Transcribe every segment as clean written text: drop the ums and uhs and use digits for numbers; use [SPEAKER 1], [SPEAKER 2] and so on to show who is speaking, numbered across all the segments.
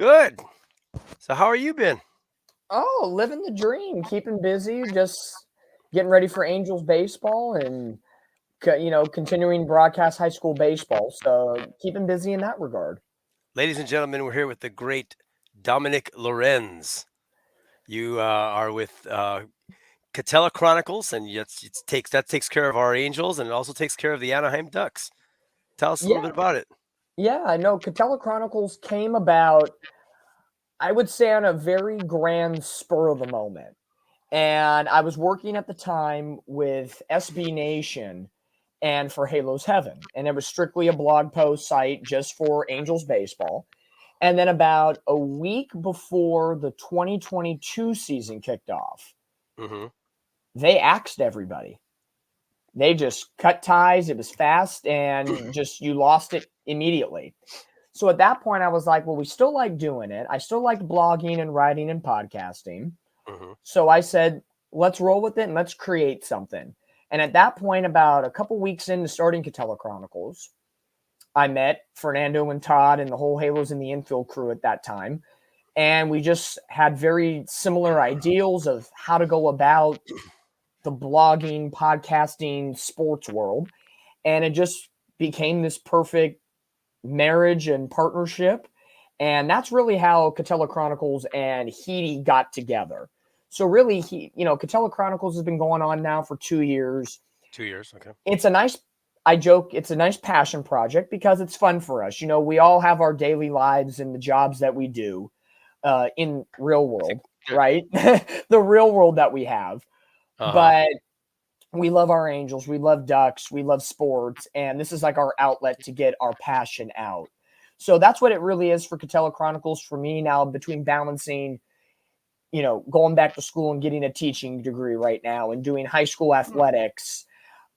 [SPEAKER 1] Good. So how are you been?
[SPEAKER 2] Oh, living the dream, keeping busy, just getting ready for Angels baseball and continuing broadcast high school baseball. So keeping busy in that regard.
[SPEAKER 1] Ladies and gentlemen, we're here with the great Dominick Lorenz. You are with Catella Chronicles, and that takes care of our Angels, and it also takes care of the Anaheim Ducks. Tell us a little
[SPEAKER 2] Yeah,
[SPEAKER 1] bit about it.
[SPEAKER 2] yeah, I know. Catella Chronicles came about, I would say, on a very grand spur of the moment. And I was working at the time with SB Nation and for Halo's Heaven. And it was strictly a blog post site just for Angels baseball. And then about a week before the 2022 season kicked off,
[SPEAKER 1] Hmm.
[SPEAKER 2] they axed everybody. They just cut ties. It was fast and just you lost it immediately. So at that point, I was like, well, we still like doing it. I still like blogging and writing and podcasting.
[SPEAKER 1] Hmm.
[SPEAKER 2] So I said, let's roll with it and let's create something. And at that point, about a couple weeks into starting Catella Chronicles, I met Fernando and Todd and the whole Halos in the Infield crew at that time. And we just had very similar ideals of how to go about the blogging, podcasting, sports world. And it just became this perfect marriage and partnership. And that's really how Catella Chronicles and Heedy got together. So really, Catella Chronicles has been going on now for 2 years.
[SPEAKER 1] 2 years, okay.
[SPEAKER 2] It's a nice, I joke, it's a nice passion project because it's fun for us. We all have our daily lives and the jobs that we do in real
[SPEAKER 1] I think.
[SPEAKER 2] world, right? The real world that we have.
[SPEAKER 1] Uh-huh.
[SPEAKER 2] But we love our Angels, we love Ducks, we love sports, and this is like our outlet to get our passion out. So that's what it really is for Catella Chronicles for me now, between balancing, going back to school and getting a teaching degree right now and doing high school athletics.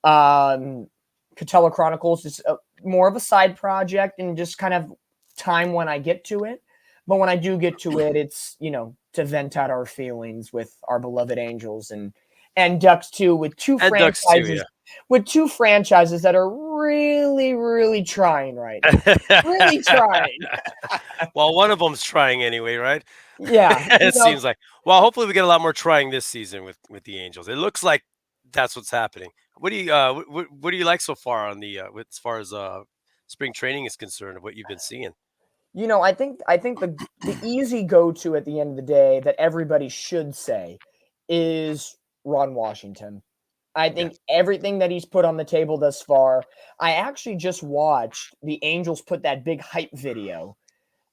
[SPEAKER 2] Um, Catella Chronicles is more of a side project and just kind of time when I get to it. But when I do get to it, it's, to vent out our feelings with our beloved Angels and Ducks too,
[SPEAKER 1] And Ducks too, yeah.
[SPEAKER 2] with two franchises that are really, really trying right now. Really trying.
[SPEAKER 1] Well, one of them's trying anyway, right?
[SPEAKER 2] Yeah.
[SPEAKER 1] It seems like. Well, hopefully we get a lot more trying this season with the Angels. It looks like that's what's happening. What do you like so far on the as far as spring training is concerned of what you've been seeing?
[SPEAKER 2] I think the easy go-to at the end of the day that everybody should say is Ron Washington. I think
[SPEAKER 1] Yes.
[SPEAKER 2] everything that he's put on the table thus far. I actually just watched the Angels put that big hype video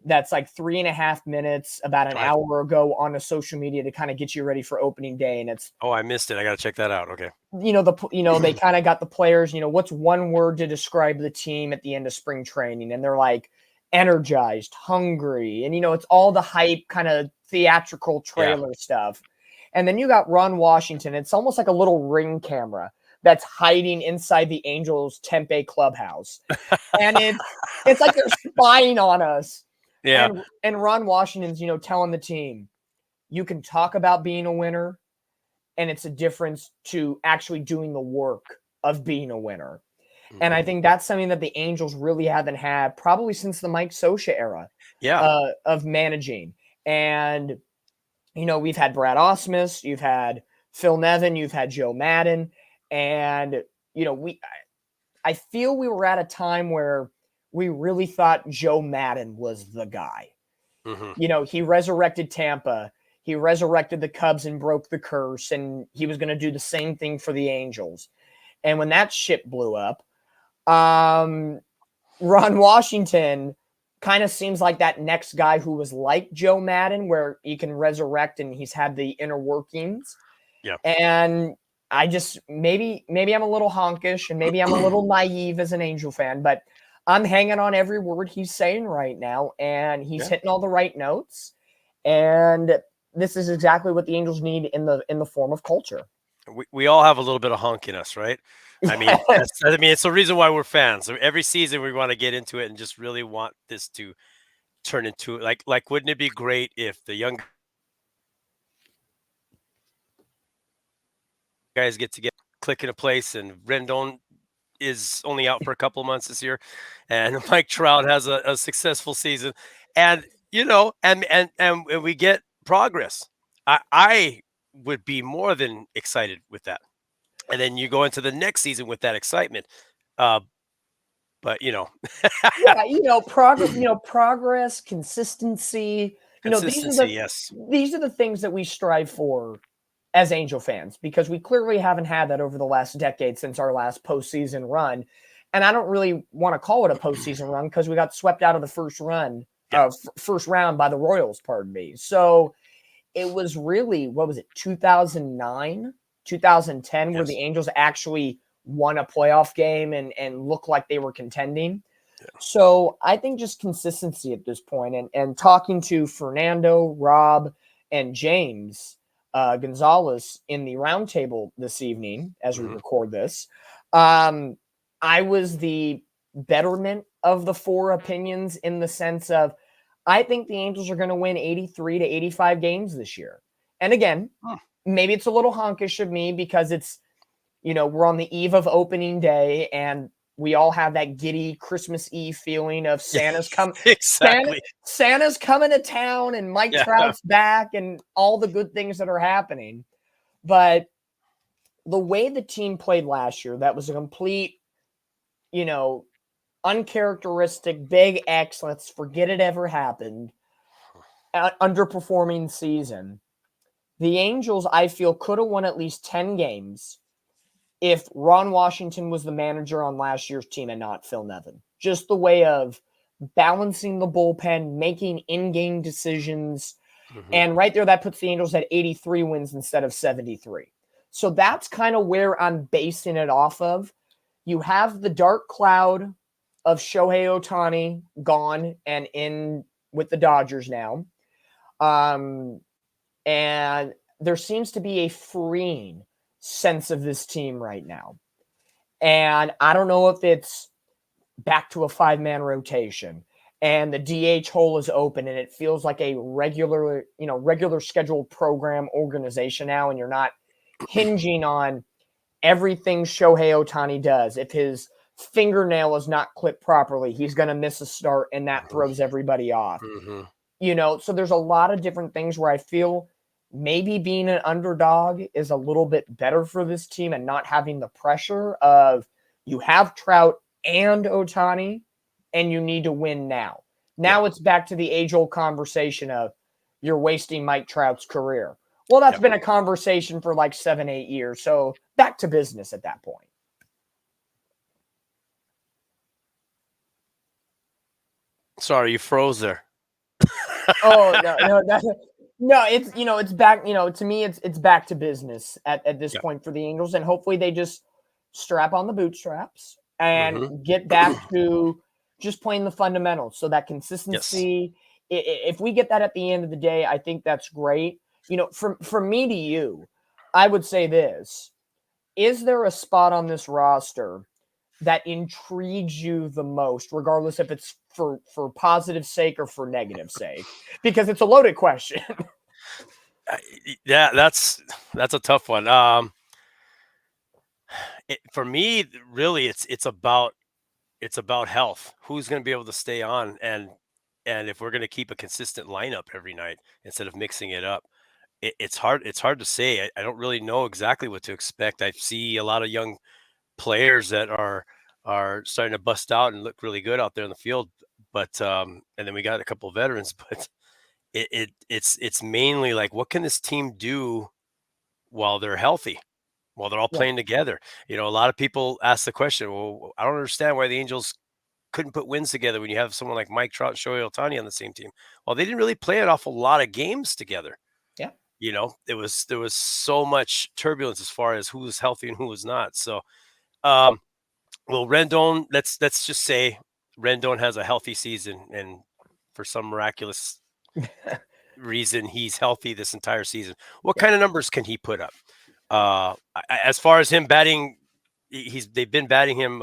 [SPEAKER 2] that's like 3.5 minutes about an
[SPEAKER 1] I
[SPEAKER 2] hour ago on a social media to kind of get you ready for opening day. And it's,
[SPEAKER 1] Oh, I missed it. I got to check that out. Okay.
[SPEAKER 2] they kind of got the players, what's one word to describe the team at the end of spring training? And they're like energized, hungry. And, it's all the hype kind of theatrical
[SPEAKER 1] Yeah.
[SPEAKER 2] trailer stuff. And then you got Ron Washington. It's almost like a little ring camera that's hiding inside the Angels Tempe clubhouse. And it's like they're spying on us.
[SPEAKER 1] Yeah.
[SPEAKER 2] And Ron Washington's, telling the team, you can talk about being a winner, and it's a difference to actually doing the work of being a winner. And I
[SPEAKER 1] Hmm.
[SPEAKER 2] think that's something that the Angels really haven't had probably since the Mike Scioscia era
[SPEAKER 1] Yeah.
[SPEAKER 2] of managing. And we've had Brad Osmus, you've had Phil Nevin, you've had Joe Madden, and I feel we were at a time where we really thought Joe Madden was the guy.
[SPEAKER 1] Hmm.
[SPEAKER 2] He resurrected Tampa. He resurrected the Cubs and broke the curse, and he was going to do the same thing for the Angels. And when that ship blew up, um, Ron Washington kind of seems like that next guy who was like Joe Madden, where he can resurrect and he's had the inner workings.
[SPEAKER 1] Yeah.
[SPEAKER 2] And I just maybe I'm a little honkish and maybe I'm a little naive as an Angel fan, but I'm hanging on every word he's saying right now, and he's
[SPEAKER 1] Yeah.
[SPEAKER 2] hitting all the right notes. And this is exactly what the Angels need in the form of culture.
[SPEAKER 1] We all have a little bit of hunk in us, right? It's the reason why we're fans. So every season we want to get into it and just really want this to turn into wouldn't it be great if the young guys get together, click in a place, and Rendon is only out for a couple of months this year, and Mike Trout has a successful season, and and we get progress. I would be more than excited with that. And then you go into the next season with that excitement. Uh, but
[SPEAKER 2] Yeah, progress, consistency. These are
[SPEAKER 1] consistency,
[SPEAKER 2] the
[SPEAKER 1] yes.
[SPEAKER 2] these are the things that we strive for as Angel fans because we clearly haven't had that over the last decade since our last postseason run. And I don't really want to call it a postseason run because we got swept out of the
[SPEAKER 1] Yeah.
[SPEAKER 2] first round by the Royals, pardon me. So it was really, what was it, 2009, 2010, where the
[SPEAKER 1] Yes.
[SPEAKER 2] Angels actually won a playoff game and looked like they were contending.
[SPEAKER 1] Yeah.
[SPEAKER 2] So I think just consistency at this point, and talking to Fernando, Rob, and James Gonzalez in the roundtable this evening as we
[SPEAKER 1] Hmm.
[SPEAKER 2] record this, I was the betterment of the four opinions in the sense of I think the Angels are going to win 83 to 85 games this year. And again,
[SPEAKER 1] Hmm.
[SPEAKER 2] maybe it's a little honkish of me because we're on the eve of opening day and we all have that giddy Christmas Eve feeling of
[SPEAKER 1] Exactly.
[SPEAKER 2] Santa's coming to town and Mike
[SPEAKER 1] Yeah.
[SPEAKER 2] Trout's back and all the good things that are happening. But the way the team played last year, that was a complete, you know, uncharacteristic big X, let's forget it ever happened, underperforming season. The Angels, I feel, could have won at least 10 games if Ron Washington was the manager on last year's team and not Phil Nevin. Just the way of balancing the bullpen, making in-game decisions.
[SPEAKER 1] Hmm.
[SPEAKER 2] And right there, that puts the Angels at 83 wins instead of 73. So that's kind of where I'm basing it off of. You have the dark cloud of Shohei Ohtani gone and in with the Dodgers now. And there seems to be a freeing sense of this team right now. And I don't know if it's back to a 5-man rotation and the DH hole is open and it feels like a regular scheduled program organization now, and you're not hinging on everything Shohei Ohtani does. If his fingernail is not clipped properly, he's going to miss a start and that throws everybody off.
[SPEAKER 1] Hmm.
[SPEAKER 2] So there's a lot of different things where I feel maybe being an underdog is a little bit better for this team and not having the pressure of you have Trout and Ohtani and you need to win now.
[SPEAKER 1] Yeah.
[SPEAKER 2] Now it's back to the age-old conversation of you're wasting Mike Trout's career. Well, that's
[SPEAKER 1] Yep.
[SPEAKER 2] been a conversation for like 7-8 years. So back to business at that point.
[SPEAKER 1] Sorry, you froze there.
[SPEAKER 2] Oh no, it's back. To me, it's back to business at this
[SPEAKER 1] Yeah.
[SPEAKER 2] point for the Angels, and hopefully they just strap on the bootstraps and
[SPEAKER 1] Hmm.
[SPEAKER 2] get back to just playing the fundamentals. So that
[SPEAKER 1] Yes.
[SPEAKER 2] consistency, if we get that at the end of the day, I think that's great. From me to you, I would say this: is there a spot on this roster that intrigues you the most, regardless if it's for positive sake or for negative sake? Because it's a loaded question.
[SPEAKER 1] Yeah, that's a tough one. For me, really, it's about health. Who's going to be able to stay on, and if we're going to keep a consistent lineup every night instead of mixing it up. It's hard. It's hard to say. I don't really know exactly what to expect. I see a lot of young players that are starting to bust out and look really good out there in the field. But and then we got a couple of veterans, but it's mainly like what can this team do while they're healthy, while they're all
[SPEAKER 2] Yeah,
[SPEAKER 1] playing together. A lot of people ask the question, well, I don't understand why the Angels couldn't put wins together when you have someone like Mike Trout and Shohei Ohtani on the same team. Well, they didn't really play an awful lot of games together.
[SPEAKER 2] yeah.
[SPEAKER 1] There was so much turbulence as far as who was healthy and who was not. So, um, well, Rendon, let's just say Rendon has a healthy season, and for some miraculous reason, he's healthy this entire season. What
[SPEAKER 2] Yeah.
[SPEAKER 1] kind of numbers can he put up? As far as him batting, they've been batting him.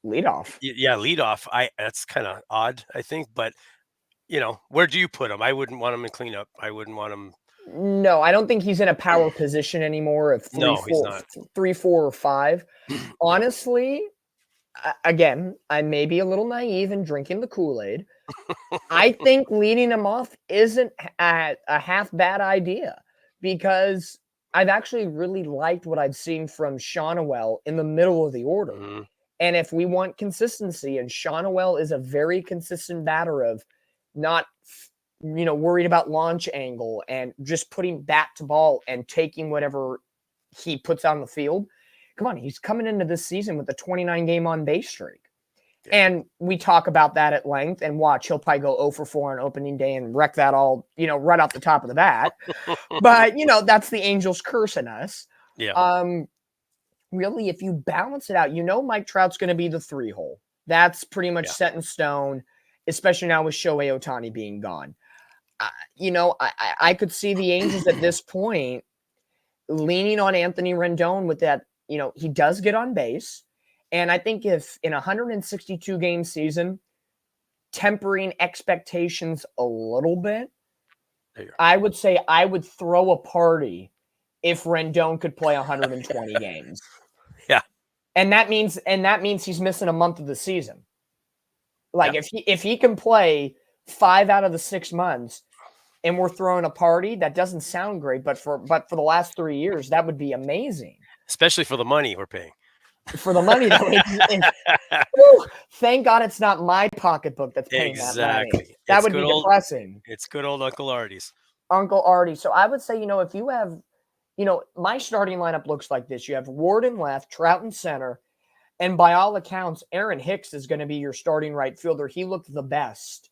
[SPEAKER 2] Lead off.
[SPEAKER 1] Yeah, leadoff. That's kind of odd, I think, but where do you put him? I wouldn't want him in cleanup. I wouldn't want him.
[SPEAKER 2] No, I don't think he's in a power position anymore of
[SPEAKER 1] No, he's not.
[SPEAKER 2] 4 or 5. Honestly, again, I may be a little naive and drinking the Kool-Aid, I think leading him off isn't a half bad idea because I've actually really liked what I've seen from Shonwell in the middle of the order.
[SPEAKER 1] Mhm.
[SPEAKER 2] And if we want consistency, and Shonwell is a very consistent batter of not, worried about launch angle and just putting bat to ball and taking whatever he puts on the field. Come on, he's coming into this season with a 29 game on base streak.
[SPEAKER 1] Yeah.
[SPEAKER 2] And we talk about that at length, and watch, he'll probably go 0 for 4 on opening day and wreck that all, right off the top of the bat. But, that's the Angels cursing us.
[SPEAKER 1] Yeah.
[SPEAKER 2] Really, if you balance it out, Mike Trout's going to be the 3-hole. That's pretty much
[SPEAKER 1] Yeah.
[SPEAKER 2] set in stone, especially now with Shohei Ohtani being gone. I could see the Angels at this point leaning on Anthony Rendon with that. He does get on base. And I think if in a 162 game season, tempering expectations a little bit, I would say I would throw a party if Rendon could play 120 games.
[SPEAKER 1] Yeah.
[SPEAKER 2] And that means he's missing a month of the season. Like if he can play 5 out of the 6 months and we're throwing a party, that doesn't sound great, but for the last 3 years, that would be amazing.
[SPEAKER 1] Especially for the money we're paying.
[SPEAKER 2] For the money thank God it's not my pocketbook that's paying that money. That would be depressing.
[SPEAKER 1] It's good old Uncle Artie's.
[SPEAKER 2] Uncle Artie. So I would say, if you have, my starting lineup looks like this. You have Ward in left, Trout in center, and by all accounts, Aaron Hicks is going to be your starting right fielder. He looked the best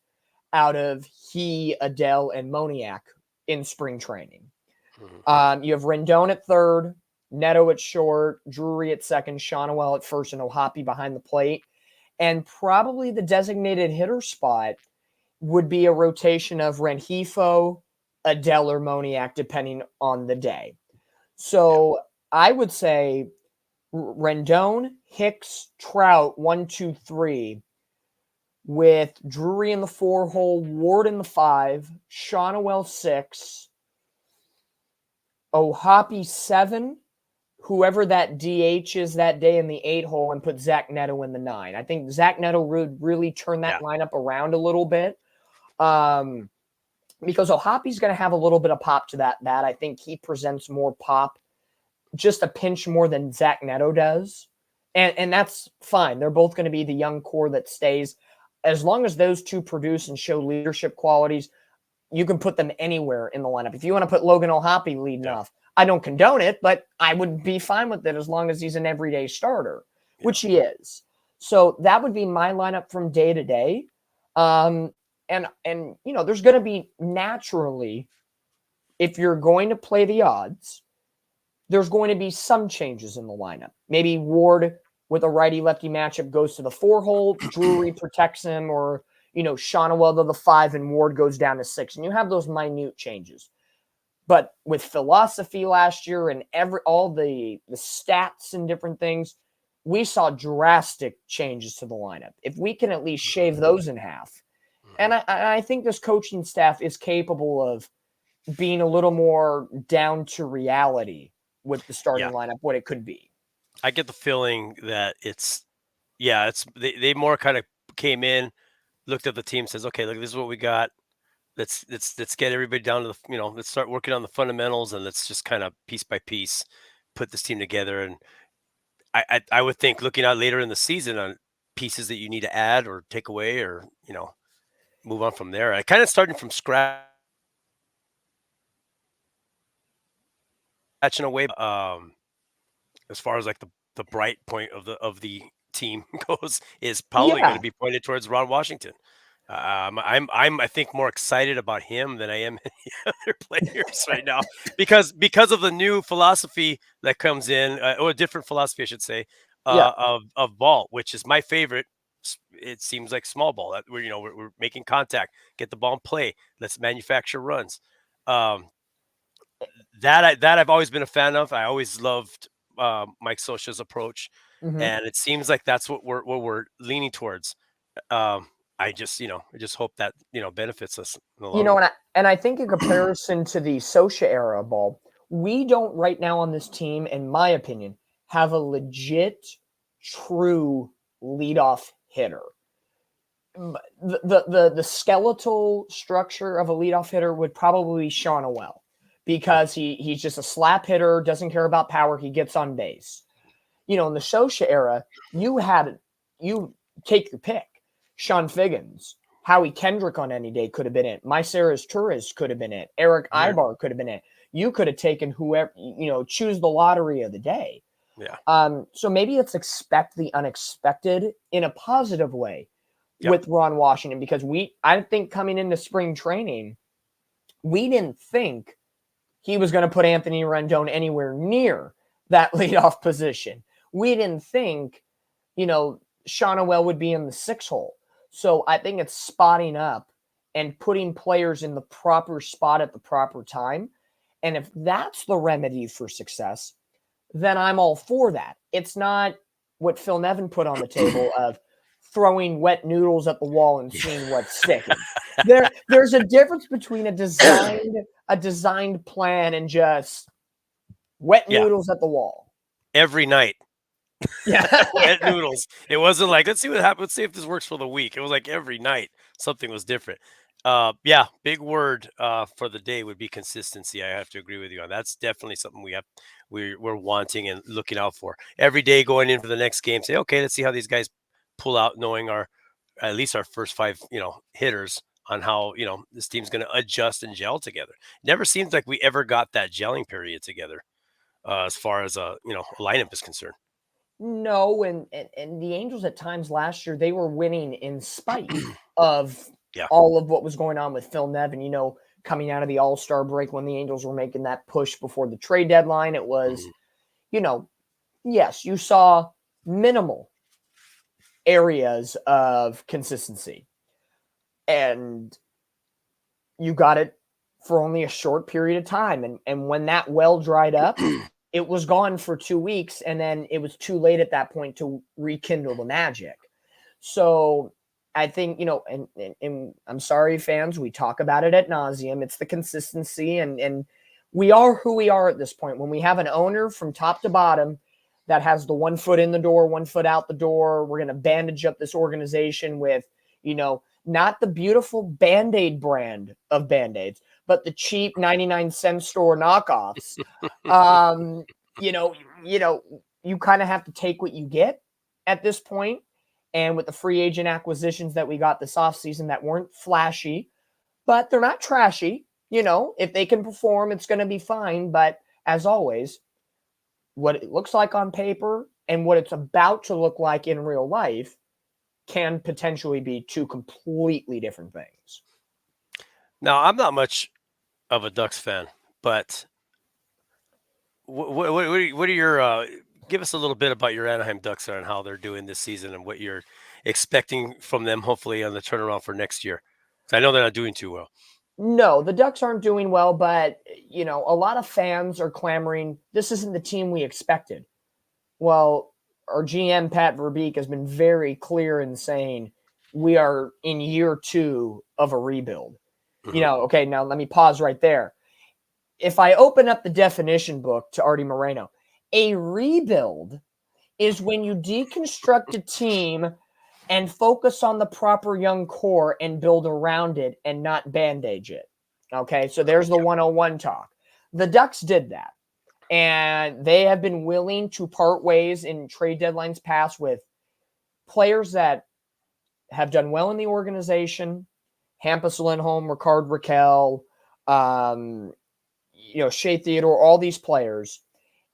[SPEAKER 2] out of Adele, and Moniak in spring training.
[SPEAKER 1] Mm-hmm.
[SPEAKER 2] You have Rendon at third, Neto at short, Drury at second, Shonwell at first, and Ohapi behind the plate. And probably the designated hitter spot would be a rotation of Rengifo, Adele, or Moniak, depending on the day. So I would say Rendon, Hicks, Trout, 1, 2, 3, with Drury in the 4-hole, Ward in the 5, Shonwell 6, Ohapi 7, whoever that DH is that day in the 8-hole, and put Zach Neto in the 9. I think Zach Neto would really turn that lineup around a little bit. Because Ohapi's going to have a little bit of pop to that bat. I think he presents more pop, just a pinch more than Zach Neto does. And that's fine. They're both going to be the young core that stays. As long as those two produce and show leadership qualities, you can put them anywhere in the lineup. If you want to put Logan Ohapi leading off, I don't condone it, but I would be fine with it as long as he's an everyday starter, which he is. So that would be my lineup from day to day. And there's going to be naturally, if you're going to play the odds, there's going to be some changes in the lineup. Maybe Ward with a righty-lefty matchup goes to the 4-hole, Drury protects him, or, Shonwell to the 5 and Ward goes down to 6. And you have those minute changes. But with philosophy last year and all the stats and different things, we saw drastic changes to the lineup. If we can at least shave those in half, and I think this coaching staff is capable of being a little more down to reality with the starting lineup, what it could be.
[SPEAKER 1] I get the feeling that they more kind of came in, looked at the team, says, okay, look, this is what we got. Let's get everybody down to the, let's start working on the fundamentals, and let's just kind of piece by piece put this team together. And I would think looking out later in the season on pieces that you need to add or take away or, move on from there. I kind of starting from scratch in a way, as far as like the bright point of the team goes, is probably going to be pointed towards Ron Washington. I'm I think more excited about him than I am any other players right now because of the new philosophy that comes in, or a different philosophy, I should say, of ball, which is my favorite. It seems like small ball that we're making contact, get the ball in play. Let's manufacture runs. That I've always been a fan of. I always loved Mike Scioscia's approach, and it seems like that's what we're leaning towards. I just hope that benefits us in the long run.
[SPEAKER 2] And I think in comparison to the Scioscia era of ball, we don't right now on this team, in my opinion, have a legit, true leadoff hitter. the skeletal structure of a leadoff hitter would probably be Sean O'Well, because he's just a slap hitter, doesn't care about power, he gets on base. In the Scioscia era, you take your pick. Sean Figgins, Howie Kendrick on any day could have been it. Myceres Torres could have been it. Eric Ibar could have been it. You could have taken whoever, choose the lottery of the day.
[SPEAKER 1] Yeah.
[SPEAKER 2] So maybe it's expect the unexpected in a positive way with Ron Washington, because I think coming into spring training, we didn't think he was going to put Anthony Rendon anywhere near that leadoff position. We didn't think, Sean O'Well would be in the 6 hole. So I think it's spotting up and putting players in the proper spot at the proper time. And if that's the remedy for success, then I'm all for that. It's not what Phil Nevin put on the table of throwing wet noodles at the wall and seeing what's sticking. There's a difference between a designed plan and just wet noodles at the wall.
[SPEAKER 1] Every night.
[SPEAKER 2] Yeah.
[SPEAKER 1] Wet noodles. It wasn't like, let's see what happens. Let's see if this works for the week. It was like every night something was different. Big word for the day would be consistency. I have to agree with you on that's definitely something we're wanting and looking out for every day going in for the next game. Say, okay, let's see how these guys pull out, knowing at least our first 5 hitters on how this team's going to adjust and gel together. Never seems like we ever got that gelling period together as far as a lineup is concerned.
[SPEAKER 2] No, and the Angels at times last year, they were winning in spite of all of what was going on with Phil Nevin. Coming out of the All-Star break when the Angels were making that push before the trade deadline, it was, yes, you saw minimal areas of consistency, and you got it for only a short period of time. And when that well dried up, it was gone for 2 weeks, and then it was too late at that point to rekindle the magic. So I think, and I'm sorry, fans, we talk about it ad nauseum. It's the consistency, and we are who we are at this point. When we have an owner from top to bottom that has the 1 foot in the door, 1 foot out the door, we're going to bandage up this organization with, not the beautiful Band-Aid brand of Band-Aids, but the cheap 99-cent store knockoffs. You kind of have to take what you get at this point. And with the free agent acquisitions that we got this offseason that weren't flashy, but they're not trashy. If they can perform, it's going to be fine. But as always, what it looks like on paper and what it's about to look like in real life can potentially be 2 completely different things.
[SPEAKER 1] Now, I'm not much of a Ducks fan, but what are your give us a little bit about your Anaheim Ducks and how they're doing this season and what you're expecting from them, hopefully on the turnaround for next year. I know they're not doing too well.
[SPEAKER 2] No, the Ducks aren't doing well, but a lot of fans are clamoring, this isn't the team we expected. Well, our GM Pat Verbeek has been very clear in saying we are in year 2 of a rebuild.
[SPEAKER 1] Mm-hmm.
[SPEAKER 2] Okay, now let me pause right there. If I open up the definition book to Artie Moreno, a rebuild is when you deconstruct a team and focus on the proper young core and build around it and not bandage it. Okay, so there's the 101 talk. The Ducks did that. And they have been willing to part ways in trade deadlines past with players that have done well in the organization. Hampus Lindholm, Ricard Raquel, Shea Theodore, all these players,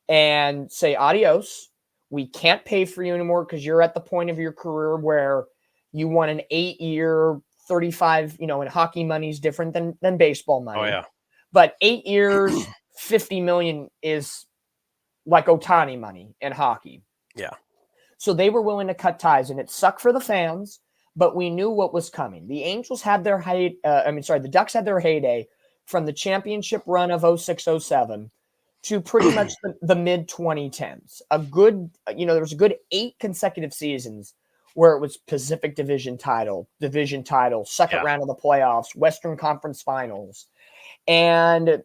[SPEAKER 2] and say adios. We can't pay for you anymore because you're at the point of your career where you want an 8-year, 35, and hockey money is different than baseball money.
[SPEAKER 1] Oh, yeah.
[SPEAKER 2] But 8 years, $50 million is like Ohtani money in hockey.
[SPEAKER 1] Yeah.
[SPEAKER 2] So they were willing to cut ties, and it sucked for the fans, but we knew what was coming. The Angels had their the Ducks had their heyday from the championship run of 06-07 to pretty much the mid-2010s. There was a good 8 consecutive seasons where it was Pacific division title, second round of the playoffs, Western Conference Finals. And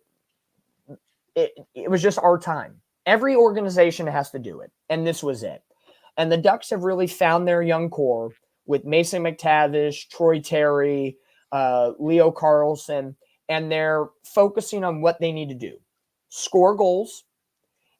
[SPEAKER 2] it was just our time. Every organization has to do it, and this was it. And the Ducks have really found their young core with Mason McTavish, Troy Terry, Leo Carlson, and they're focusing on what they need to do: score goals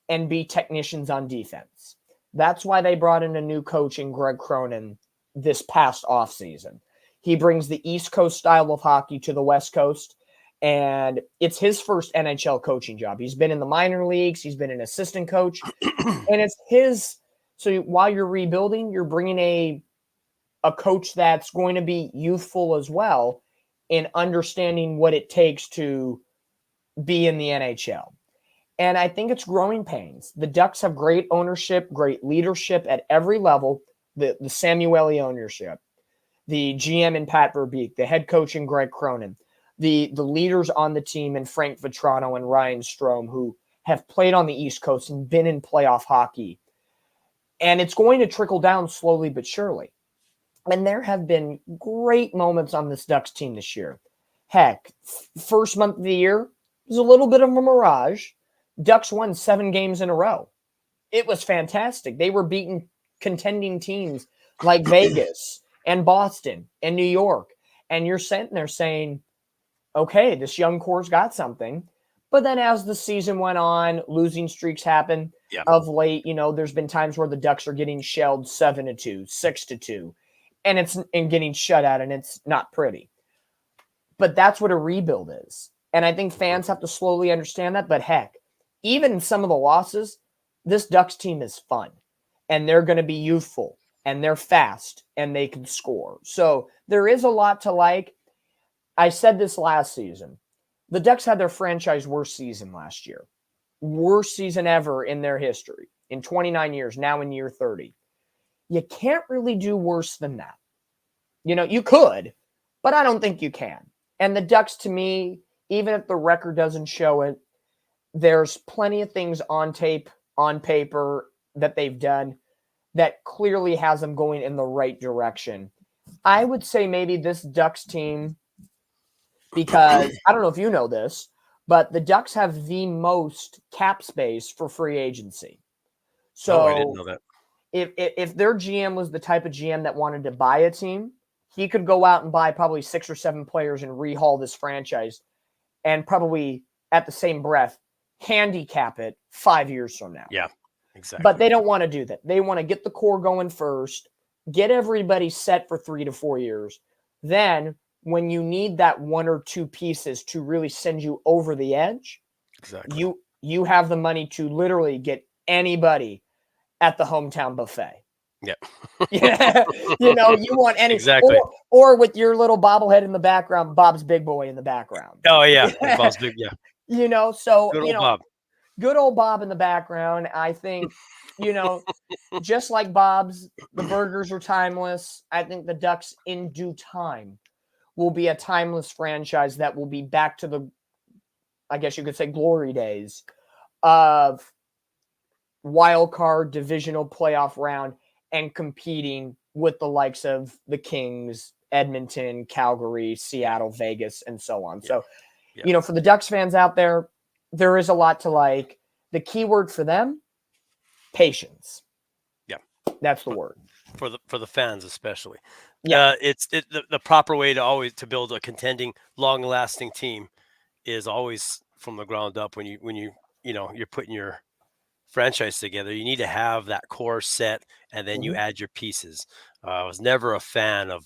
[SPEAKER 2] and be technicians on defense. That's why they brought in a new coach in Greg Cronin this past offseason. He brings the East Coast style of hockey to the West Coast, and it's his first NHL coaching job. He's been in the minor leagues, he's been an assistant coach, and it's his. So while you're rebuilding, you're bringing a coach that's going to be youthful as well in understanding what it takes to be in the NHL. And I think it's growing pains. The Ducks have great ownership, great leadership at every level. The Samueli ownership, the GM in Pat Verbeek, the head coach in Greg Cronin, the leaders on the team in Frank Vetrano and Ryan Strome, who have played on the East Coast and been in playoff hockey. And it's going to trickle down slowly but surely. And there have been great moments on this Ducks team this year. Heck, first month of the year was a little bit of a mirage. Ducks won 7 games in a row. It was fantastic. They were beating contending teams like Vegas and Boston and New York. And you're sitting there saying, okay, this young core's got something. But then as the season went on, losing streaks happen.
[SPEAKER 1] Yeah.
[SPEAKER 2] Of late, there's been times where the Ducks are getting shelled 7-2, 6-2, and getting shut out, and it's not pretty. But that's what a rebuild is. And I think fans have to slowly understand that. But heck, even some of the losses, this Ducks team is fun, and they're going to be youthful, and they're fast, and they can score. So there is a lot to like. I said this last season. The Ducks had their franchise worst season last year. Worst season ever in their history. In 29 years, now in year 30. You can't really do worse than that. You could, but I don't think you can. And the Ducks, to me, even if the record doesn't show it, there's plenty of things on tape, on paper that they've done that clearly has them going in the right direction. I would say maybe this Ducks team, because I don't know if you know this, but the Ducks have the most cap space for free agency. So
[SPEAKER 1] I didn't know that.
[SPEAKER 2] If their GM was the type of GM that wanted to buy a team, he could go out and buy probably 6 or 7 players and rehaul this franchise and probably at the same breath handicap it 5 years from now.
[SPEAKER 1] Yeah, exactly.
[SPEAKER 2] But they don't want to do that. They want to get the core going first, get everybody set for 3 to 4 years. Then when you need that 1 or 2 pieces to really send you over the edge,
[SPEAKER 1] exactly,
[SPEAKER 2] you have the money to literally get anybody at the hometown buffet.
[SPEAKER 1] Yeah.
[SPEAKER 2] Yeah. You want any
[SPEAKER 1] exactly.
[SPEAKER 2] Or with your little bobblehead in the background, Bob's Big Boy in the background.
[SPEAKER 1] Oh yeah. Bob's Big, yeah.
[SPEAKER 2] So
[SPEAKER 1] good old Bob.
[SPEAKER 2] Good old Bob in the background. I think, just like Bob's, the burgers are timeless. I think the Ducks in due time will be a timeless franchise that will be back to the, I guess you could say, glory days of wild card divisional playoff round and competing with the likes of the Kings, Edmonton, Calgary, Seattle, Vegas, and so on. Yeah. So, for the Ducks fans out there, there is a lot to like. The key word for them, patience.
[SPEAKER 1] Yeah.
[SPEAKER 2] That's the word.
[SPEAKER 1] For the fans especially. Yeah. The proper way to build a contending, long-lasting team is always from the ground up. When you're putting your franchise together, you need to have that core set, and then you add your pieces. I was never a fan of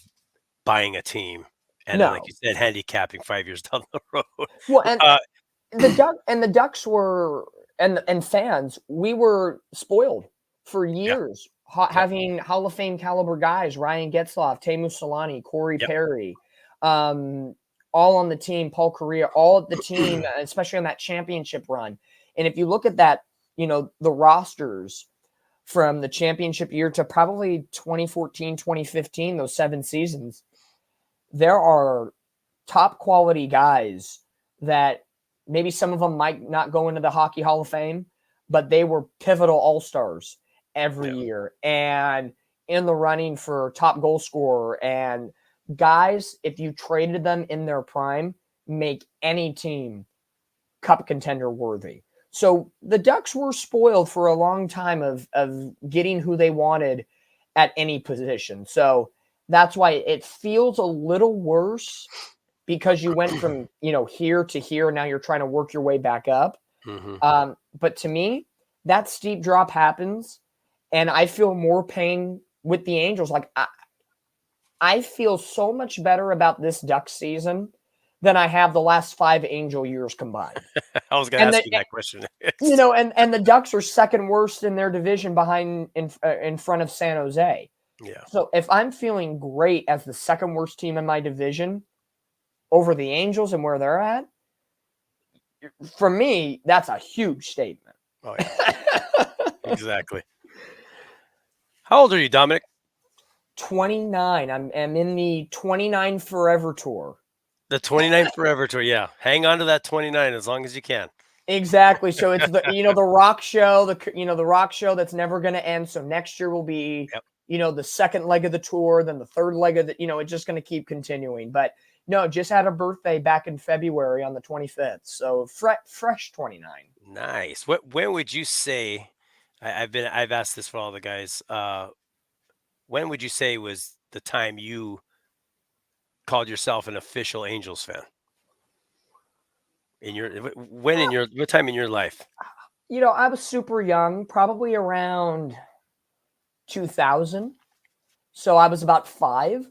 [SPEAKER 1] buying a team and then, like you said, handicapping 5 years down the road.
[SPEAKER 2] Well, and the Ducks were and fans, we were spoiled for years having Hall of Fame caliber guys: Ryan Getzlaf, Teemu Selanne, Corey Perry, all on the team, Paul Kariya, all at the team, especially on that championship run. And if you look at that, the rosters from the championship year to probably 2014, 2015, those 7 seasons, there are top quality guys that maybe some of them might not go into the Hockey Hall of Fame, but they were pivotal all-stars every year and in the running for top goal scorer. And guys, if you traded them in their prime, make any team cup contender worthy. So the Ducks were spoiled for a long time of getting who they wanted at any position. So That's why it feels a little worse because you went from, here to here. Now you're trying to work your way back up.
[SPEAKER 1] Hmm.
[SPEAKER 2] But to me, that steep drop happens, and I feel more pain with the Angels. Like I feel so much better about this Ducks season than I have the last 5 Angel years combined.
[SPEAKER 1] I was going to
[SPEAKER 2] And
[SPEAKER 1] ask
[SPEAKER 2] the
[SPEAKER 1] you that question.
[SPEAKER 2] and the Ducks are second worst in their division behind in front of San Jose.
[SPEAKER 1] Yeah.
[SPEAKER 2] So if I'm feeling great as the second worst team in my division over the Angels and where they're at, for me, that's a huge statement.
[SPEAKER 1] Oh, yeah. Exactly. How old are you, Dominic?
[SPEAKER 2] 29. I'm in the 29 Forever Tour.
[SPEAKER 1] The 29 Forever Tour. Yeah. Hang on to that 29 as long as you can.
[SPEAKER 2] Exactly. So it's the rock show, the rock show that's never going to end. So next year will be,
[SPEAKER 1] Yep.
[SPEAKER 2] the second leg of the tour, then the third leg of the, it's just going to keep continuing. But no, just had a birthday back in February on the 25th. So fresh 29.
[SPEAKER 1] Nice. When would you say, I've asked this for all the guys, when would you say was the time you called yourself an official Angels fan? What time in your life?
[SPEAKER 2] I was super young, probably around 2000. So I was about 5.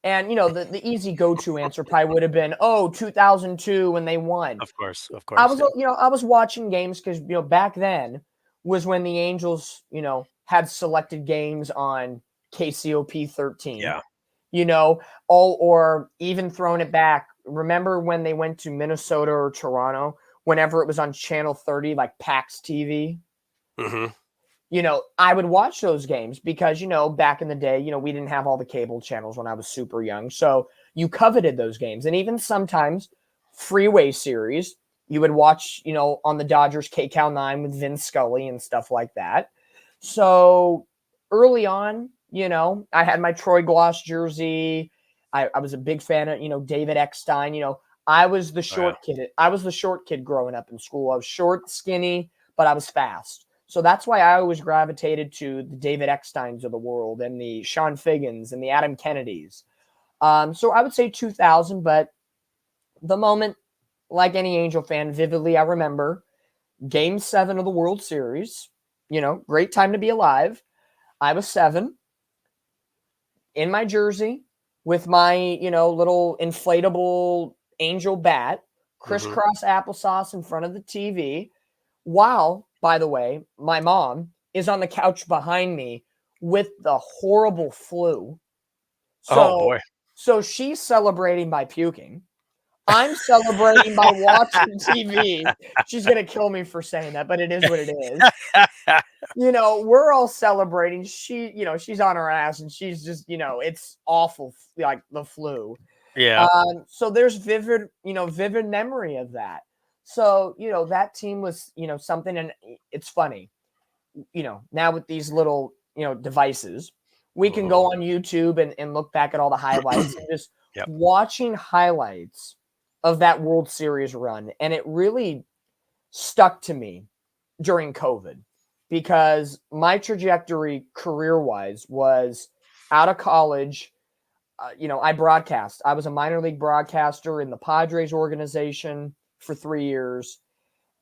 [SPEAKER 2] And the easy go-to answer probably would have been, 2002 when they won.
[SPEAKER 1] Of course. Yeah.
[SPEAKER 2] I was watching games because back then was when the Angels had selected games on KCOP 13.
[SPEAKER 1] Yeah.
[SPEAKER 2] Or even throwing it back. Remember when they went to Minnesota or Toronto? Whenever it was on Channel 30, like PAX TV.
[SPEAKER 1] Hmm.
[SPEAKER 2] I would watch those games because, back in the day, we didn't have all the cable channels when I was super young. So you coveted those games. And even sometimes Freeway Series, you would watch, on the Dodgers KCAL 9 with Vin Scully and stuff like that. So early on, I had my Troy Gloss jersey. I was a big fan of, David Eckstein. I was the
[SPEAKER 1] Oh, yeah.
[SPEAKER 2] short kid. I was the short kid growing up in school. I was short, skinny, but I was fast. So that's why I always gravitated to the David Ecksteins of the world and the Sean Figgins and the Adam Kennedys. So I would say 2000, but the moment, like any Angel fan, vividly I remember Game 7 of the World Series. Great time to be alive. I was 7 in my jersey with my, little inflatable Angel bat,
[SPEAKER 1] Hmm.
[SPEAKER 2] crisscross applesauce in front of the TV. While, by the way, my mom is on the couch behind me with the horrible flu.
[SPEAKER 1] Oh
[SPEAKER 2] So
[SPEAKER 1] boy.
[SPEAKER 2] so she's celebrating by puking. I'm celebrating by watching TV. She's gonna kill me for saying that, but it is what it is. We're all celebrating. She's on her ass and she's just, it's awful, like the flu.
[SPEAKER 1] Yeah.
[SPEAKER 2] So there's vivid memory of that. So, that team was, something, and it's funny, now with these little, devices, we can
[SPEAKER 1] Hmm.
[SPEAKER 2] go on YouTube and look back at all the highlights and just
[SPEAKER 1] Yep.
[SPEAKER 2] watching highlights of that World Series run. And it really stuck to me during COVID because my trajectory career-wise was out of college. I broadcast. I was a minor league broadcaster in the Padres organization for 3 years,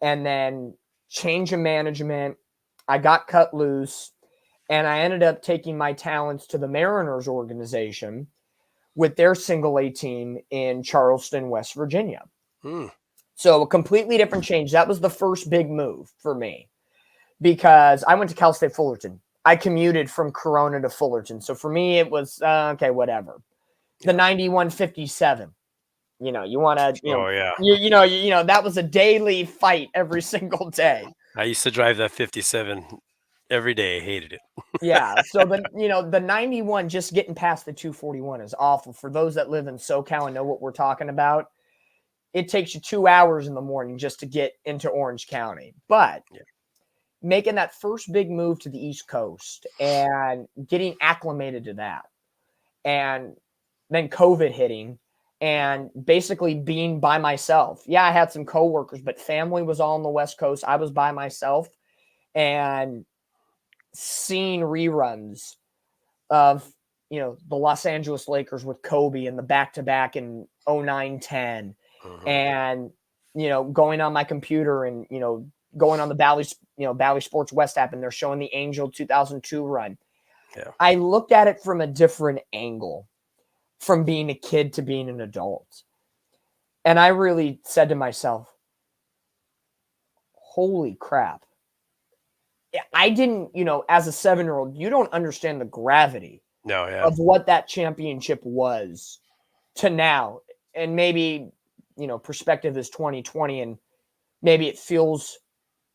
[SPEAKER 2] and then change of management. I got cut loose, and I ended up taking my talents to the Mariners organization with their single A team in Charleston, West Virginia.
[SPEAKER 1] Hmm.
[SPEAKER 2] So a completely different change. That was the first big move for me because I went to Cal State Fullerton. I commuted from Corona to Fullerton. So for me, it was okay, whatever. The
[SPEAKER 1] Yeah.
[SPEAKER 2] 9157. You want to,
[SPEAKER 1] Oh yeah.
[SPEAKER 2] that was a daily fight every single day.
[SPEAKER 1] I used to drive that 57 every day. Hated it.
[SPEAKER 2] Yeah. So the 91, just getting past the 241 is awful. For those that live in SoCal and know what we're talking about, it takes you 2 hours in the morning just to get into Orange County. But
[SPEAKER 1] Yeah.
[SPEAKER 2] making that first big move to the East Coast and getting acclimated to that, and then COVID hitting, and basically being by myself. Yeah, I had some coworkers, but family was all on the West Coast. I was by myself, and seeing reruns of the Los Angeles Lakers with Kobe and the back-to-back in 09-10, and, going on my computer and, going on the Bally Sports West app, and they're showing the Angel 2002 run.
[SPEAKER 1] Yeah.
[SPEAKER 2] I looked at it from a different angle, from being a kid to being an adult. And I really said to myself, holy crap. I didn't, as a 7-year-old, you don't understand the gravity of what that championship was to now. And maybe, perspective is 2020, and maybe it feels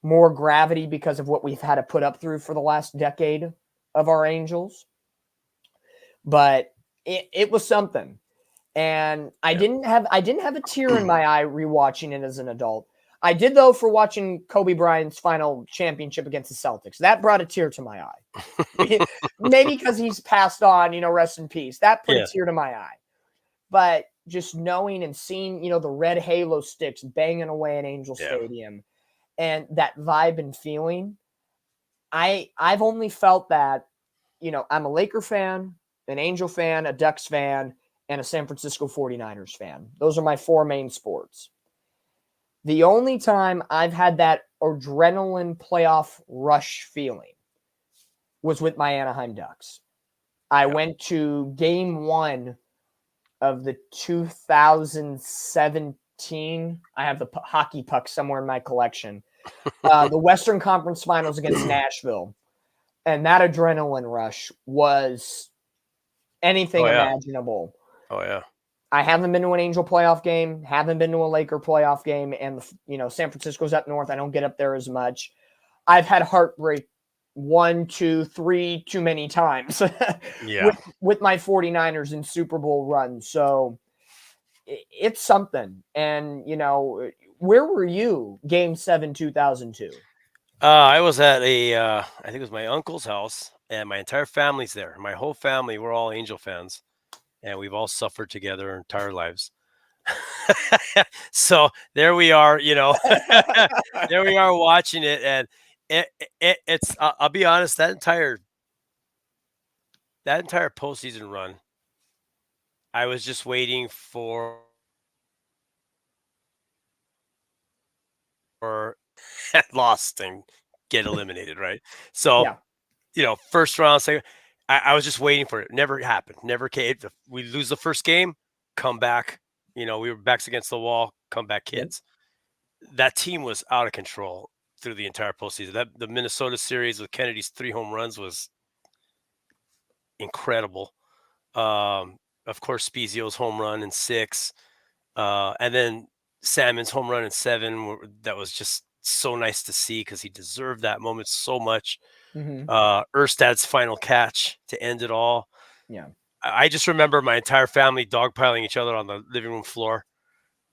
[SPEAKER 2] more gravity because of what we've had to put up through for the last decade of our Angels. But it was something. And I didn't have a tear in my eye rewatching it as an adult. I did, though, for watching Kobe Bryant's final championship against the Celtics. That brought a tear to my eye. Maybe because he's passed on, rest in peace. That put a tear to my eye. But just knowing and seeing, the red halo sticks banging away at Angel Stadium and that vibe and feeling, I've only felt that, I'm a Laker fan, an Angel fan, a Ducks fan, and a San Francisco 49ers fan. Those are my 4 main sports. The only time I've had that adrenaline playoff rush feeling was with my Anaheim Ducks. I went to game 1 of the 2017. I have the hockey puck somewhere in my collection. The Western Conference Finals against Nashville. And that adrenaline rush was anything imaginable.
[SPEAKER 1] Oh, yeah.
[SPEAKER 2] I haven't been to an Angel playoff game, haven't been to a Laker playoff game, and, San Francisco's up north. I don't get up there as much. I've had heartbreak 1, 2, 3 too many times with my 49ers in Super Bowl runs. So it's something. And, where were you game 7, 2002?
[SPEAKER 1] I was at I think it was my uncle's house, and my entire family's there. My whole family, we're all Angel fans. And we've all suffered together our entire lives. So there we are, there we are watching it. And it's, I'll be honest, that entire postseason run, I was just waiting for lost and get eliminated, right? So, first round, second, I was just waiting for it. Never happened. Never came. We lose the first game, come back. We were backs against the wall, come back kids. That team was out of control through the entire postseason. The Minnesota series with Kennedy's 3 home runs was incredible. Of course, Spezio's home run in 6. And then Salmon's home run in 7. That was just so nice to see because he deserved that moment so much. Erstad's final catch to end it all.
[SPEAKER 2] Yeah.
[SPEAKER 1] I just remember my entire family dogpiling each other on the living room floor.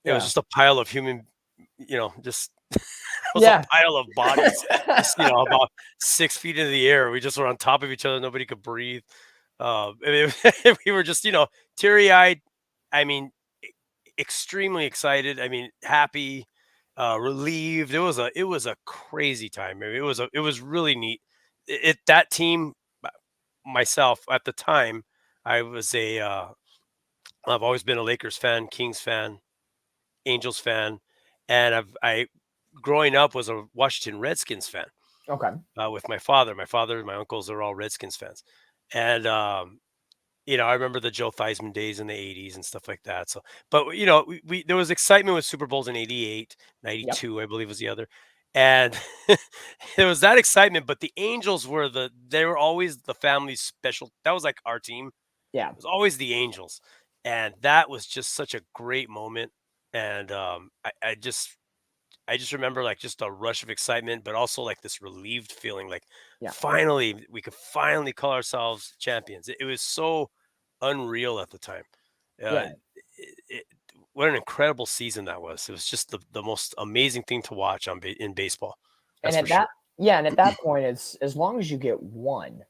[SPEAKER 1] It was just a pile of human, just it was a pile of bodies, just, about 6 feet into the air. We just were on top of each other. Nobody could breathe. We were just, teary-eyed. I mean, extremely excited. I mean, happy, relieved. It was a crazy time. I mean, it was really neat. That team, myself at the time, I was I've always been a Lakers fan, Kings fan, Angels fan, and I growing up was a Washington Redskins fan.
[SPEAKER 2] Okay.
[SPEAKER 1] With my father, my uncles are all Redskins fans, and I remember the Joe Theismann days in the 80s and stuff like that. So, but we there was excitement with Super Bowls in 88, 92, I believe was the other. And there was that excitement, but the Angels they were always the family's special. That was like our team.
[SPEAKER 2] Yeah.
[SPEAKER 1] It was always the Angels. And that was just such a great moment. And I just remember like just a rush of excitement, but also like this relieved feeling like finally we could finally call ourselves champions. It was so unreal at the time. What an incredible season that was. It was just the most amazing thing to watch in baseball. That's
[SPEAKER 2] and at that point, it's as long as you get 1,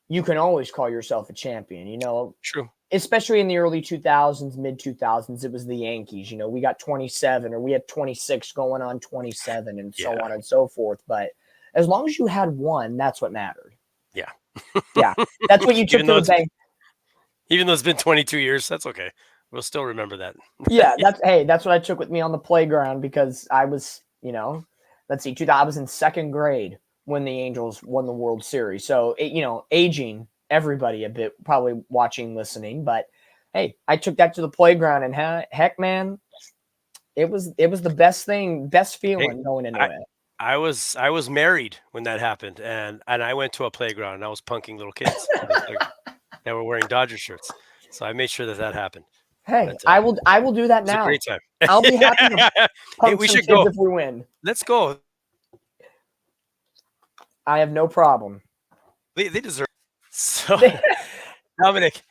[SPEAKER 2] you can always call yourself a champion.
[SPEAKER 1] True.
[SPEAKER 2] Especially in the early 2000s, mid 2000s, it was the Yankees. We got 27, or we had 26 going on 27, and so on and so forth. But as long as you had 1, that's what mattered.
[SPEAKER 1] Yeah.
[SPEAKER 2] Yeah, that's what you took to the bank.
[SPEAKER 1] Even though it's been 22 years, that's okay. We'll still remember that.
[SPEAKER 2] Yeah, that's what I took with me on the playground because I was, let's see, I was in second grade when the Angels won the World Series. So, aging everybody a bit, probably watching, listening, but hey, I took that to the playground and heck, man, it was the best
[SPEAKER 1] Hey,
[SPEAKER 2] feeling going into
[SPEAKER 1] I
[SPEAKER 2] it.
[SPEAKER 1] I was married when that happened, and I went to a playground and I was punking little kids that were wearing Dodger shirts. So I made sure that that happened.
[SPEAKER 2] Hey,
[SPEAKER 1] But
[SPEAKER 2] I will do
[SPEAKER 1] it
[SPEAKER 2] that
[SPEAKER 1] was a
[SPEAKER 2] now.
[SPEAKER 1] great time.
[SPEAKER 2] I'll be happy to
[SPEAKER 1] Hey,
[SPEAKER 2] punk
[SPEAKER 1] we
[SPEAKER 2] some
[SPEAKER 1] should
[SPEAKER 2] kids
[SPEAKER 1] go.
[SPEAKER 2] if we win.
[SPEAKER 1] Let's go.
[SPEAKER 2] I have no problem.
[SPEAKER 1] They deserve. So, Dominic,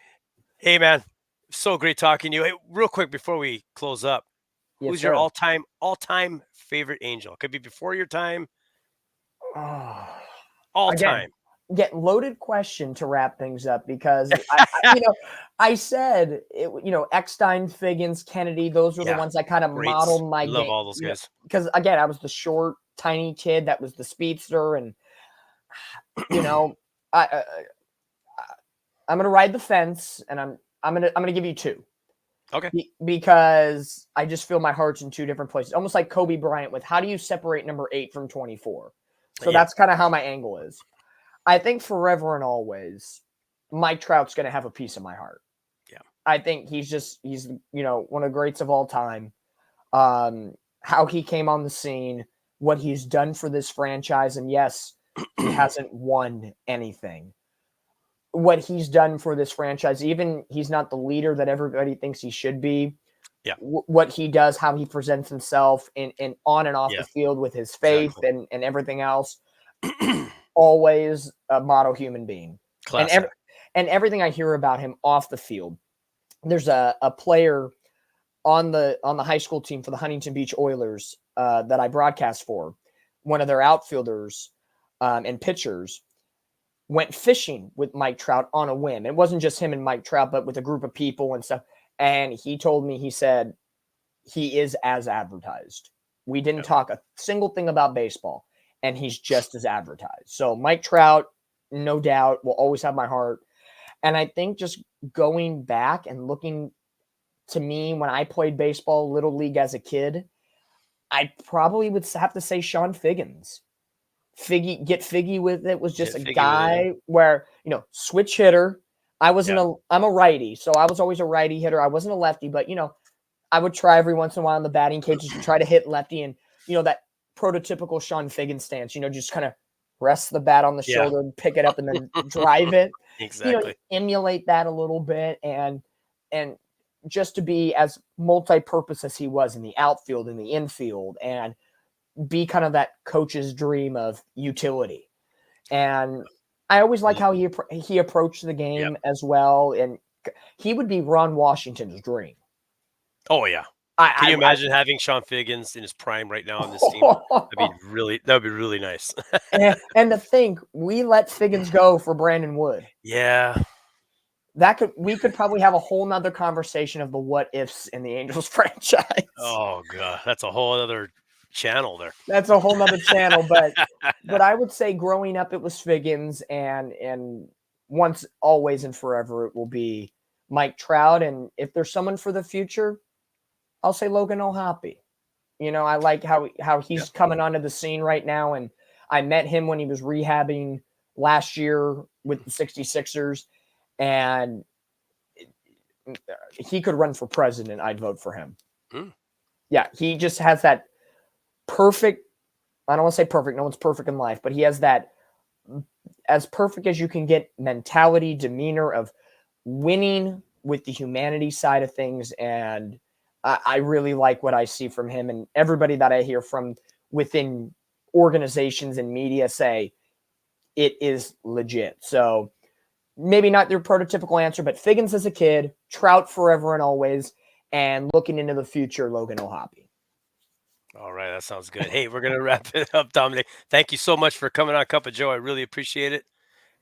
[SPEAKER 1] hey man, so great talking to you. Hey, real quick before we close up,
[SPEAKER 2] Yes,
[SPEAKER 1] who's your
[SPEAKER 2] sir.
[SPEAKER 1] all time favorite Angel? Could be before your time,
[SPEAKER 2] Oh,
[SPEAKER 1] all
[SPEAKER 2] again,
[SPEAKER 1] time.
[SPEAKER 2] get loaded question to wrap things up because I said it, Eckstein, Figgins, Kennedy, those were the
[SPEAKER 1] Yeah,
[SPEAKER 2] ones I kind of
[SPEAKER 1] greats.
[SPEAKER 2] modeled my
[SPEAKER 1] Love
[SPEAKER 2] game,
[SPEAKER 1] all those guys.
[SPEAKER 2] because again, I was the short, tiny kid that was the speedster, and you know, I'm gonna ride the fence, and I'm gonna give you two.
[SPEAKER 1] Okay.
[SPEAKER 2] Because I just feel my heart's in two different places, almost like Kobe Bryant with how do you separate number 8 from 24? So
[SPEAKER 1] Yeah.
[SPEAKER 2] that's kind of how my angle is. I think forever and always, Mike Trout's going to have a piece of my heart.
[SPEAKER 1] Yeah.
[SPEAKER 2] I think he's one of the greats of all time. How he came on the scene, what he's done for this franchise, and yes, he hasn't won anything. What he's done for this franchise, even he's not the leader that everybody thinks he should be.
[SPEAKER 1] Yeah.
[SPEAKER 2] What he does, how he presents himself in on and off the
[SPEAKER 1] Yeah.
[SPEAKER 2] field with his faith
[SPEAKER 1] Exactly.
[SPEAKER 2] and everything else, always a model human being. And
[SPEAKER 1] Class act.
[SPEAKER 2] and everything I hear about him off the field. There's a player on the high school team for the Huntington Beach Oilers that I broadcast for. One of their outfielders and pitchers went fishing with Mike Trout on a whim. It wasn't just him and Mike Trout, but with a group of people and stuff. And he told me, he said, he is as advertised. We didn't
[SPEAKER 1] Yep.
[SPEAKER 2] talk a single thing about baseball, and he's just as advertised. So Mike Trout, no doubt, will always have my heart. And I think just going back and looking to me when I played baseball, little league as a kid, I probably would have to say Sean Figgins. Get Figgy with it was just
[SPEAKER 1] Get
[SPEAKER 2] a
[SPEAKER 1] figgy with it. Yeah.
[SPEAKER 2] guy where, switch hitter.
[SPEAKER 1] Yeah.
[SPEAKER 2] I'm a righty, so I was always a righty hitter. I wasn't a lefty, but I would try every once in a while in the batting cages to try to hit lefty, and that prototypical Sean Figgins stance, just kind of rest the bat on the
[SPEAKER 1] Yeah.
[SPEAKER 2] shoulder and pick it up and then drive it.
[SPEAKER 1] Exactly.
[SPEAKER 2] Emulate that a little bit, and just to be as multi-purpose as he was in the outfield, in the infield, and be kind of that coach's dream of utility. And I always like how he approached the
[SPEAKER 1] Yep.
[SPEAKER 2] game as well, and he would be Ron Washington's dream.
[SPEAKER 1] Oh yeah. Can you imagine having Sean Figgins in his prime right now on this team? That would be really nice.
[SPEAKER 2] and to think we let Figgins go for Brandon Wood.
[SPEAKER 1] Yeah.
[SPEAKER 2] We could probably have a whole nother conversation of the what ifs in the Angels franchise.
[SPEAKER 1] Oh god, that's a whole other channel there.
[SPEAKER 2] That's a whole nother channel, but I would say growing up it was Figgins, and once, always, and forever it will be Mike Trout. And if there's someone for the future, I'll say Logan O'Hoppe. I like how he's coming onto the scene right now, and I met him when he was rehabbing last year with the 66ers, and he could run for president. I'd vote for him.
[SPEAKER 1] Mm.
[SPEAKER 2] Yeah, he just has that perfect, I don't want to say perfect, no one's perfect in life, but he has that as perfect as you can get mentality, demeanor of winning with the humanity side of things. And I really like what I see from him, and everybody that I hear from within organizations and media say it is legit. So maybe not their prototypical answer, but Figgins as a kid, Trout forever and always, and looking into the future, Logan O'Hoppe.
[SPEAKER 1] All right, that sounds good. Hey, we're gonna wrap it up, Dominic. Thank you so much for coming on Cup of Joe. I really appreciate it,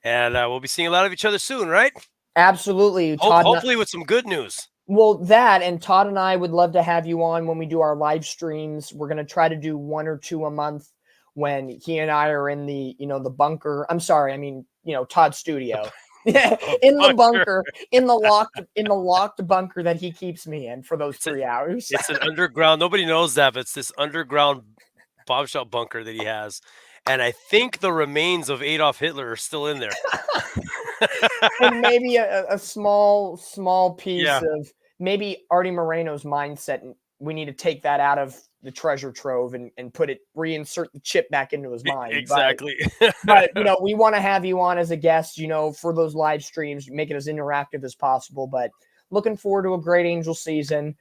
[SPEAKER 1] and we'll be seeing a lot of each other soon, right?
[SPEAKER 2] Absolutely, Todd.
[SPEAKER 1] Hopefully, with some good news.
[SPEAKER 2] Well, that, and Todd and I would love to have you on when we do our live streams. We're going to try to do 1 or 2 a month when he and I are in the, the bunker. I'm sorry, I mean, Todd's studio. Yeah,
[SPEAKER 1] A
[SPEAKER 2] in the
[SPEAKER 1] bunker.
[SPEAKER 2] bunker, in the locked bunker that he keeps me in for those
[SPEAKER 1] It's a
[SPEAKER 2] 3 hours.
[SPEAKER 1] it's an underground. Nobody knows that, but it's this underground bomb shell bunker that he has, and I think the remains of Adolf Hitler are still in there.
[SPEAKER 2] And maybe a small piece
[SPEAKER 1] Yeah,
[SPEAKER 2] of maybe Artie Moreno's mindset. And we need to take that out of the treasure trove and put it reinsert the chip back into his mind.
[SPEAKER 1] exactly.
[SPEAKER 2] But we want to have you on as a guest, for those live streams, make it as interactive as possible. But looking forward to a great Angel season.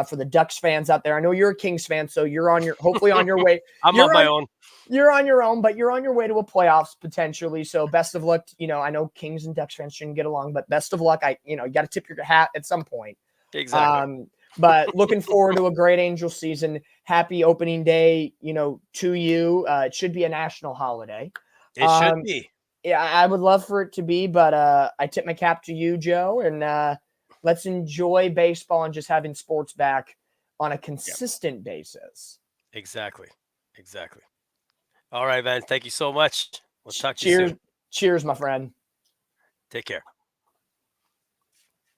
[SPEAKER 2] For the Ducks fans out there, I know you're a Kings fan, so you're hopefully on your way.
[SPEAKER 1] I'm on
[SPEAKER 2] You're
[SPEAKER 1] my
[SPEAKER 2] on
[SPEAKER 1] own.
[SPEAKER 2] you're on your own, but you're on your way to a playoffs potentially. So best of luck. I know Kings and Ducks fans shouldn't get along, but best of luck. You got to tip your hat at some point.
[SPEAKER 1] Exactly.
[SPEAKER 2] But looking forward to a great Angel season. Happy opening day, to you. It should be a national holiday.
[SPEAKER 1] It should
[SPEAKER 2] Um,
[SPEAKER 1] be.
[SPEAKER 2] yeah, I would love for it to be, but I tip my cap to you, Joe, and let's enjoy baseball and just having sports back on a
[SPEAKER 1] Yep.
[SPEAKER 2] consistent basis.
[SPEAKER 1] Exactly. Exactly. All right, man. Thank you so much. We'll talk to you
[SPEAKER 2] Cheers,
[SPEAKER 1] soon.
[SPEAKER 2] cheers, my friend.
[SPEAKER 1] Take care.